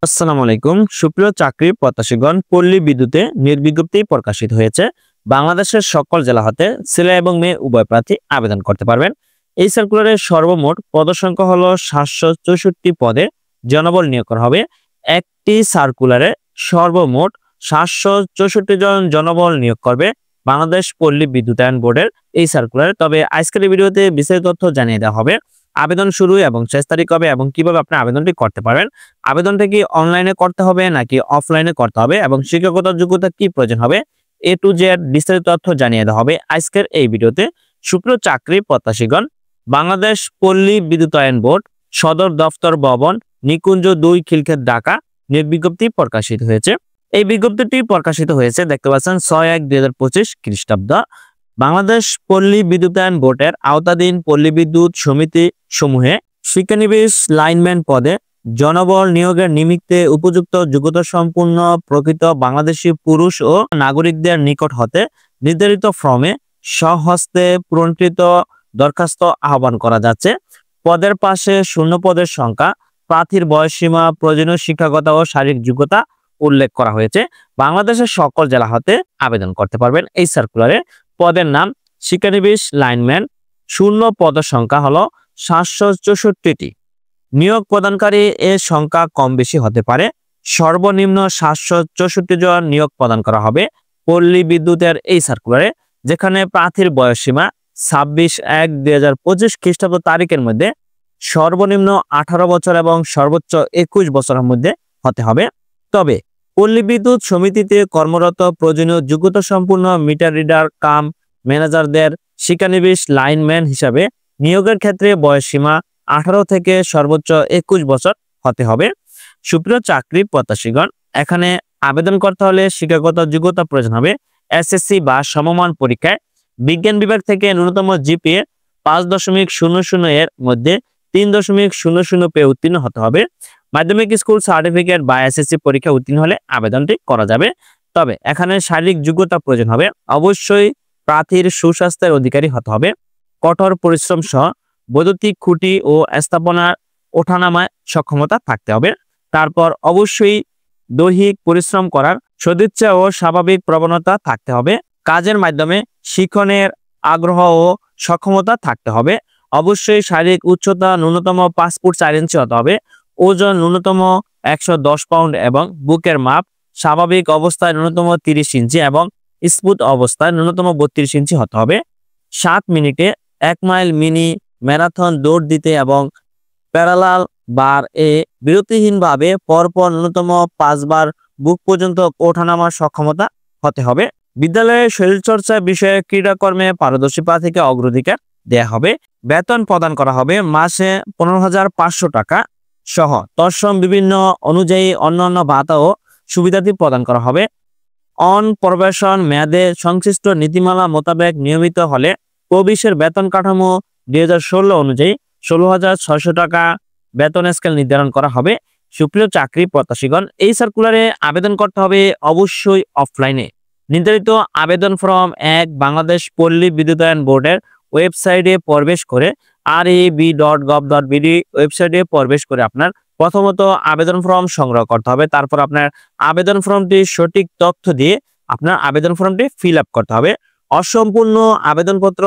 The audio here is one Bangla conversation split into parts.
আসসালামু আলাইকুম সুপ্রিয় চাকরি প্রত্যাশীগণ, পল্লী বিদ্যুতে নির্বিজ্ঞপ্তি প্রকাশিত হয়েছে। বাংলাদেশের সকল জেলা হতে ছেলে এবং মেয়ে উভয় প্রার্থী আবেদন করতে পারবেন। এই সার্কুলারের সর্বমোট পদসংখ্যা হলো 764 পদে জনবল নিয়োগ করা হবে। একটি সার্কুলারে সর্বমোট 764 জন জনবল নিয়োগ করবে বাংলাদেশ পল্লী বিদ্যুতায়ন বোর্ডের এই সার্কুলারে। তবে আজকের এই ভিডিওতে বিস্তারিত তথ্য জানিয়ে দেওয়া হবে। আবেদন শুরু এবং শেষ তারিখ কবে এবং কিভাবে আপনি আবেদনটি করতে পারবেন, আবেদনটা কি অনলাইনে করতে হবে নাকি অফলাইনে করতে হবে এবং শিক্ষাগত যোগ্যতা কি প্রয়োজন হবে, এ টু জেড বিস্তারিত তথ্য জানিয়ে দেওয়া হবে আজকের এই ভিডিওতে। সুপ্রিয় চাকরি প্রত্যাশীগণ, বাংলাদেশ পল্লী বিদ্যুতায়ন বোর্ড সদর দফতর ভবন নিকুঞ্জ 2 খিলক্ষেত ঢাকা নির্বিজ্ঞপ্তি প্রকাশিত হয়েছে। এই বিজ্ঞপ্তিটি প্রকাশিত হয়েছে দেখতে পাচ্ছেন 6/1/2025 খ্রিস্টাব্দ। বাংলাদেশ পল্লী বিদ্যুতায়ন বোর্ডের আওতাধীন পল্লী বিদ্যুৎ সমিতি সমূহে শিক্ষানবিশ লাইনম্যান পদে জনবল নিয়োগের নিমিত্তে উপযুক্ত যোগ্যতা সম্পূর্ণ প্রকৃত বাংলাদেশী পুরুষ ও নাগরিকদের নিকট হতে নির্ধারিত ফর্মে স্বহস্তে পূরণকৃত দরখাস্ত আহ্বান করা যাচ্ছে। পদের পাশে শূন্য পদের সংখ্যা, প্রার্থীর বয়সসীমা, প্রয়োজনীয় শিক্ষাগত ও শারীরিক যোগ্যতা উল্লেখ করা হয়েছে। বাংলাদেশের সকল জেলা হতে আবেদন করতে পারবেন এই সার্কুলারে। পদের নাম শিক্ষানবিশ লাইনম্যান। শূন্য পদের সংখ্যা হলো 764টি। নিয়োগ প্রদানকারী এর সংখ্যা কম বেশি হতে পারে। সর্বনিম্ন 764 জন নিয়োগ প্রদান করা হবে পল্লী বিদ্যুতের এই সার্কুলারে, যেখানে প্রার্থীর বয়সসীমা 26/1/2025 খ্রিস্টাব্দ তারিখের মধ্যে সর্বনিম্ন 18 বছর এবং সর্বোচ্চ 21 বছরের মধ্যে হতে হবে। তবে পল্লী বিদ্যুৎ সমিতিতে কর্মরত প্রয়োজনীয় যোগ্যতা সম্পূর্ণ মিটার রিডার কাম ম্যানেজারদের শিক্ষানবিশ লাইনম্যান হিসাবে নিয়োগের ক্ষেত্রে বয়সসীমা 18 থেকে সর্বোচ্চ 21 বছর হতে হবে। সুপ্রিয় চাকরি প্রত্যাশীগণ, এখানে আবেদন করতে হলে শিক্ষাগত যোগ্যতা প্রয়োজন হবে এসএসসি বা সমমান পরীক্ষায় বিজ্ঞান বিভাগ থেকে ন্যূনতম জিপিএ 5.00 এর মধ্যে 3.00 পেয়ে উত্তীর্ণ হতে হবে। মাধ্যমিক স্কুল সার্টিফিকেট বা এসএসসি পরীক্ষা উত্তীর্ণ হলে আবেদনটি করা যাবে। তবে এখানে শারীরিক যোগ্যতা প্রয়োজন হবে। অবশ্যই প্রার্থীর সুস্বাস্থ্যের অধিকারী হতে হবে। কঠোর পরিশ্রম সহ বৈদ্যুতিক খুঁটি ও স্থাপনার ওঠানামায় সক্ষমতা থাকতে হবে। তারপর অবশ্যই দৈহিক পরিশ্রম করার সদিচ্ছা ও স্বাভাবিক প্রবণতা থাকতে হবে। কাজের মাধ্যমে শিক্ষণের আগ্রহ ও সক্ষমতা থাকতে হবে। অবশ্যই শারীরিক উচ্চতা ন্যূনতম 5 ফুট 4 ইঞ্চি হতে হবে। ওজন ন্যূনতম 110 পাউন্ড এবং বুকের মাপ স্বাভাবিক অবস্থায় ন্যূনতম 30 ইঞ্চি এবং স্মুথ অবস্থায় ন্যূনতম 32 ইঞ্চি হতে হবে। 7 মিনিটে 1 মাইল মিনি ম্যারাথন দৌড় দিতে এবং প্যারালাল বার এ বিরতিহীনভাবে পরপর ন্যূনতম 5 বার বুক পর্যন্ত ওঠানামার সক্ষমতা হতে হবে। বিদ্যালয়ে শরীরচর্চা বিষয়ে ক্রীড়াকর্মে পারদর্শী প্রার্থীকে অগ্রাধিকার দেয়া হবে। বেতন প্রদান করা হবে মাসে 15,500 টাকা সহ তৎসম বিভিন্ন অনুযায়ী অন্যান্য ভাতা ও সুবিধাদি প্রদান করা হবে। অন প্রবেশন মেয়াদে সংশ্লিষ্ট নীতিমালা মোতাবেক নিয়মিত হলে প্রবিশের বেতন কাঠামো 2016 অনুযায়ী 16,600 টাকা বেতন স্কেল নির্ধারণ করা হবে। সুপ্রিয় চাকরি প্রত্যাশীগণ, এই সার্কুলারে আবেদন করতে হবে অবশ্যই অফলাইনে। নির্ধারিত আবেদন ফর্ম 1 বাংলাদেশ পল্লী বিদ্যুতায়ন বোর্ডের ওয়েবসাইটে প্রবেশ করে reb.gov.bd ওয়েবসাইটে প্রবেশ করে আপনার প্রথমত আবেদন ফর্ম সংগ্রহ করতে হবে। তারপর আপনার আবেদন ফর্মটি সঠিক তথ্য দিয়ে আপনার আবেদন ফর্মটি ফিল আপ করতে হবে। অসম্পূর্ণ আবেদনপত্র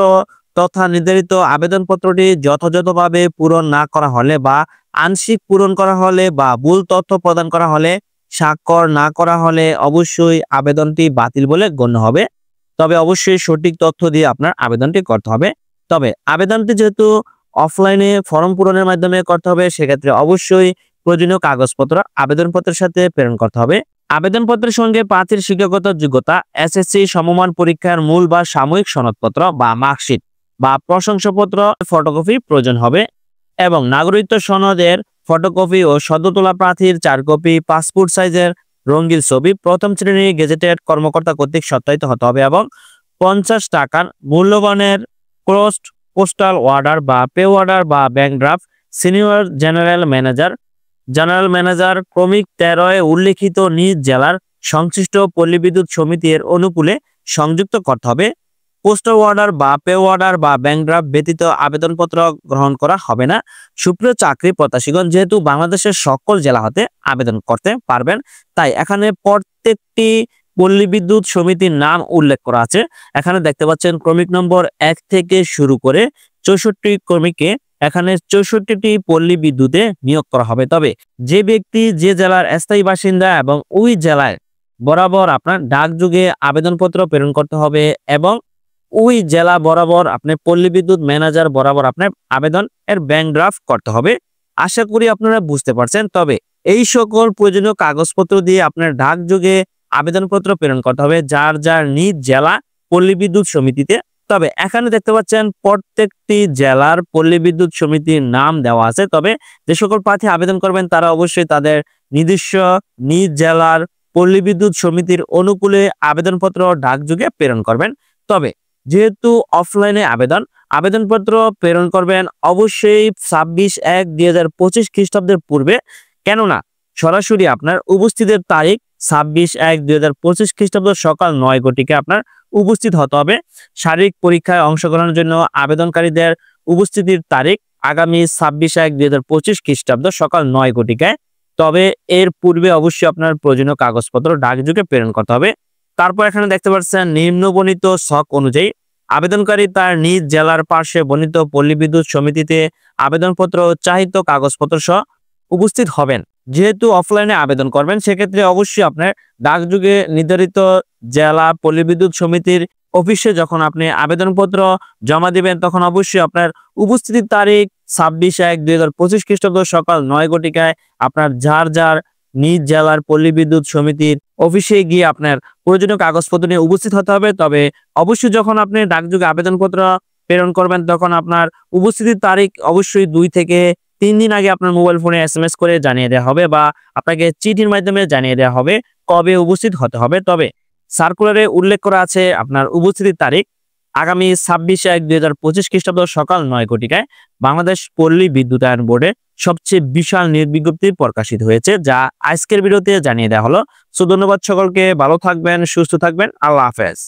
তথা নির্ধারিত আবেদনপত্রটি যথাযথভাবে পূরণ না করা হলে বা আংশিক পূরণ করা হলে বা ভুল তথ্য প্রদান করা হলে, স্বাক্ষর না করা হলে অবশ্যই আবেদনটি বাতিল বলে গণ্য হবে। তবে অবশ্যই সঠিক তথ্য দিয়ে আপনার আবেদনটি করতে হবে। তবে আবেদনটি যেহেতু অফলাইনে ফর্ম পূরণের মাধ্যমে করতে হবে, সেক্ষেত্রে অবশ্যই প্রয়োজনীয় কাগজপত্র আবেদনপত্রের সাথে প্রেরণ করতে হবে। আবেদনপত্রের সঙ্গে প্রার্থীর শিক্ষাগত যোগ্যতা, এসএসসি সমমান পরীক্ষার মূল বা সাময়িক সনদপত্র বা মার্কশিট বা প্রশংসাপত্র ফটোকপি প্রয়োজন হবে এবং নাগরিকত্ব সনদের ফটোকপি ও সদ্য তোলা প্রার্থীর 4 কপি পাসপোর্ট সাইজের রঙিন ছবি প্রথম শ্রেণীর গেজেটেড কর্মকর্তা কর্তৃক সত্যায়িত হতে হবে এবং 50 টাকার মূল্যবানের ক্রসড পোস্টাল অর্ডার বা পে অর্ডার বা bank draft senior general manager ক্রমিক 13 এ উল্লেখিত নিজ জেলার সংশ্লিষ্ট পল্লী বিদ্যুৎ সমিতির অনুকূলে সংযুক্ত করতে হবে। পোস্টাল অর্ডার বা পে অর্ডার বা ব্যাংক ড্রাফট ব্যতীত আবেদনপত্র গ্রহণ করা হবে না। সুপ্রিয় চাকরি প্রত্যাশীগণ, যেহেতু বাংলাদেশের সকল জেলা হতে আবেদন করতে পারবেন, তাই এখানে প্রত্যেকটি পল্লী বিদ্যুৎ সমিতির নাম উল্লেখ করা আছে। এখানে দেখতে পাচ্ছেন ক্রমিক নম্বর 1 থেকে শুরু করে 64 ক্রমিকে এখানে 64টি পল্লী বিদ্যুতে নিয়োগ করা হবে। তবে যে ব্যক্তি যে জেলার স্থায়ী বাসিন্দা এবং ওই জেলায় বরাবর আপনার ডাকযোগে আবেদনপত্র প্রেরণ করতে হবে এবং ওই জেলা বরাবর আপনি পল্লী বিদ্যুৎ ম্যানেজার বরাবর আপনার আবেদন এর ব্যাংক ড্রাফট করতে হবে। আশা করি আপনারা বুঝতে পারছেন। তবে এই সকল প্রয়োজনীয় কাগজপত্র দিয়ে আপনার ডাকযোগে আবেদনপত্র প্রেরণ করতে হবে যার যার নিজ জেলা পল্লী বিদ্যুৎ সমিতিতে। তবে এখানে দেখতে পাচ্ছেন প্রত্যেকটি জেলার পল্লী বিদ্যুৎ সমিতির নাম দেওয়া আছে। তবে যে সকল প্রার্থী আবেদন করবেন তারা অবশ্যই তাদের নিজস্ব নিজ জেলার পল্লী বিদ্যুৎ সমিতির অনুকূলে আবেদনপত্র ডাকযোগে প্রেরণ করবেন। তবে যেহেতু অফলাইনে আবেদনপত্র প্রেরণ করবেন অবশ্যই 26/1/2025 খ্রিস্টাব্দের পূর্বে, কেননা সরাসরি আপনার উপস্থিতের তারিখ 26/1/2025 খ্রিস্টাব্দ সকাল 9 ঘটিকায় আপনার উপস্থিত হতে হবে। শারীরিক পরীক্ষায় অংশগ্রহণের জন্য আবেদনকারীদের উপস্থিতির তারিখ আগামী 26/1/2025 খ্রিস্টাব্দ সকাল 9 ঘটিকায়। তবে এর পূর্বে অবশ্যই আপনার প্রয়োজনীয় কাগজপত্র ডাকযোগে প্রেরণ করতে হবে। তারপর এখানে দেখতে পাচ্ছেন নিম্নবর্ণিত ছক অনুযায়ী আবেদনকারী তার নিজ জেলার পার্শ্বে বর্ণিত পল্লী বিদ্যুৎ সমিতিতে আবেদনপত্র চাহিত কাগজপত্র সহ উপস্থিত হবেন। যেহেতু অফলাইনে আবেদন করবেন সেক্ষেত্রে অবশ্যই আপনার ডাকযোগে নির্ধারিত জেলা পল্লী বিদ্যুৎ সমিতির অফিসে যখন আপনি আবেদনপত্র জমা দিবেন তখন অবশ্যই আপনার উপস্থিতির তারিখ 26/1/2025 খ্রিস্টাব্দ সকাল 9 ঘটিকায় আপনার যার যার নিজ জেলার পল্লী বিদ্যুৎ সমিতির অফিসে গিয়ে আপনার প্রয়োজনীয় কাগজপত্র নিয়ে উপস্থিত হতে হবে। তবে অবশ্যই যখন আপনি ডাকযোগে আবেদনপত্র প্রেরণ করবেন তখন আপনার উপস্থিতির তারিখ অবশ্যই 2 থেকে 3 দিন আগে আপনার মোবাইল ফোনে SMS করে জানিয়ে দেওয়া হবে বা আপনাকে চিঠির মাধ্যমে জানিয়ে দেওয়া হবে কবে উপস্থিত হতে হবে। তবে সার্কুলারে উল্লেখ করা আছে আপনার উপস্থিতির তারিখ আগামী 26/1/2025 খ্রিস্টাব্দ সকাল 9 ঘটিকায়। বাংলাদেশ পল্লী বিদ্যুতায়ন বোর্ডে সবচেয়ে বিশাল বিজ্ঞপ্তি প্রকাশিত হয়েছে, যা আজকের ভিডিওতে জানিয়ে দেওয়া হলো। সো ধন্যবাদ সকলকে, ভালো থাকবেন, সুস্থ থাকবেন, আল্লাহ হাফেজ।